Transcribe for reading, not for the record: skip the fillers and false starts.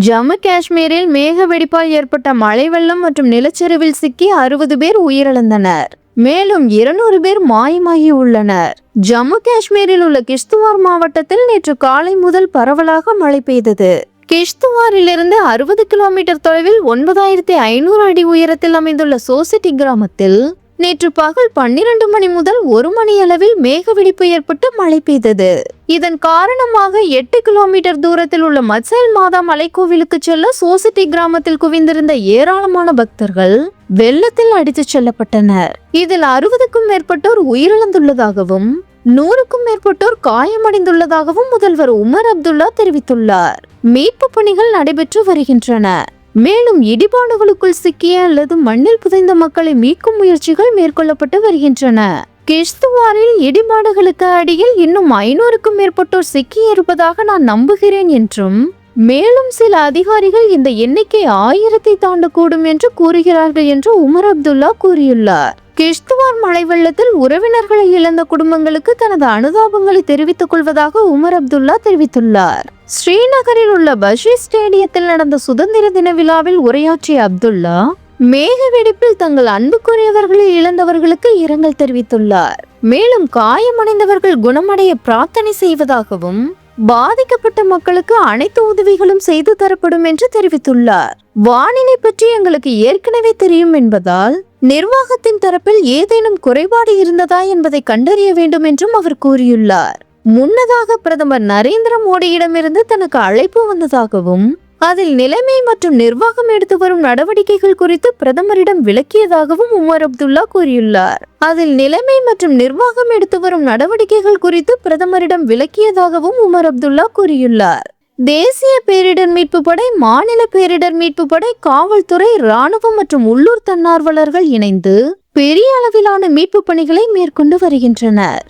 ஜம்மு காஷ்மீரில் மேக வெடிப்பால் ஏற்பட்ட மழை வெள்ளம் மற்றும் நிலச்சரிவில் சிக்கி 60 பேர் உயிரிழந்தனர். மேலும் 200 பேர் மாயமாகி உள்ளனர். ஜம்மு காஷ்மீரில் உள்ள கிஷ்துவார் மாவட்டத்தில் நேற்று காலை முதல் பரவலாக மழை பெய்தது. கிஷ்துவாரிலிருந்து 60 கிலோமீட்டர் தொலைவில் 9500 அடி உயரத்தில் அமைந்துள்ள சோசிட்டி கிராமத்தில் நேற்று பகல் 12 மணி முதல் 1 மணி அளவில் மேக வெடிப்பு ஏற்பட்டு மழை பெய்தது. இதன் காரணமாக 8 கிலோமீட்டர் தூரத்தில் உள்ள மத்சைல் மாதா மலைக்கோவிலுக்கு செல்ல சோசிட்டி கிராமத்தில் குவிந்திருந்த ஏராளமான பக்தர்கள் வெள்ளத்தில் அடித்துச் செல்லப்பட்டனர். இதில் 60க்கும் மேற்பட்டோர் உயிரிழந்துள்ளதாகவும் 100க்கும் மேற்பட்டோர் காயமடைந்துள்ளதாகவும் முதல்வர் உமர் அப்துல்லா தெரிவித்துள்ளார். மீட்பு பணிகள் நடைபெற்று வருகின்றன. மேலும் இடிபாடுகளுக்குள் சிக்கிய அல்லது மண்ணில் புதைந்த மக்களை மீட்கும் முயற்சிகள் மேற்கொள்ளப்பட்டு வருகின்றன. கிஷ்துவாரில் இடிபாடுகளுக்கு அடியில் இன்னும் 500க்கும் மேற்பட்டோர் சிக்கியிருப்பதாக நான் நம்புகிறேன் என்றும் மேலும் சில அதிகாரிகள் இந்த எண்ணிக்கை 1000ஐ தாண்டக்கூடும் என்று கூறுகிறார்கள் என்று உமர் அப்துல்லா கூறியுள்ளார். கிஷ்துவார் மழை வெள்ளத்தில் உறவினர்களை இழந்த குடும்பங்களுக்கு தனது அனுதாபங்களை தெரிவித்துக் கொள்வதாக உமர் அப்துல்லா தெரிவித்துள்ளார். ஸ்ரீநகரில் உள்ள பஷீர் ஸ்டேடியத்தில் நடந்த சுதந்திர தின விழாவில் உரையாற்றிய அப்துல்லா மேக வெடிப்பில் தங்கள் அன்புக்குரியவர்களை இழந்தவர்களுக்கு இரங்கல் தெரிவித்துள்ளார். மேலும் காயமடைந்தவர்கள் குணமடைய பிரார்த்தனை செய்வதாகவும் பாதிக்கப்பட்ட மக்களுக்கு அனைத்து உதவிகளும் செய்து தரப்படும் என்று தெரிவித்துள்ளார். வானிலை பற்றி எங்களுக்கு ஏற்கனவே தெரியும் என்பதால் நிர்வாகத்தின் தரப்பில் ஏதேனும் குறைபாடு இருந்ததா என்பதை கண்டறிய வேண்டும் என்றும் அவர் கூறியுள்ளார். முன்னதாக பிரதமர் நரேந்திர மோடியிடமிருந்து தனக்கு அழைப்பு வந்ததாகவும் அதில் நிலைமை மற்றும் நிர்வாகம் எடுத்து வரும் நடவடிக்கைகள் குறித்து பிரதமரிடம் விளக்கியதாகவும் உமர் அப்துல்லா கூறியுள்ளார். அதில் நிலைமை மற்றும் நிர்வாகம் எடுத்து வரும் நடவடிக்கைகள் குறித்து பிரதமரிடம் விளக்கியதாகவும் உமர் அப்துல்லா கூறியுள்ளார். தேசிய பேரிடர் மீட்பு படை, மாநில பேரிடர் மீட்பு படை, காவல்துறை, இராணுவம் மற்றும் உள்ளூர் தன்னார்வலர்கள் இணைந்து பெரிய அளவிலான மீட்பு பணிகளை மேற்கொண்டு வருகின்றனர்.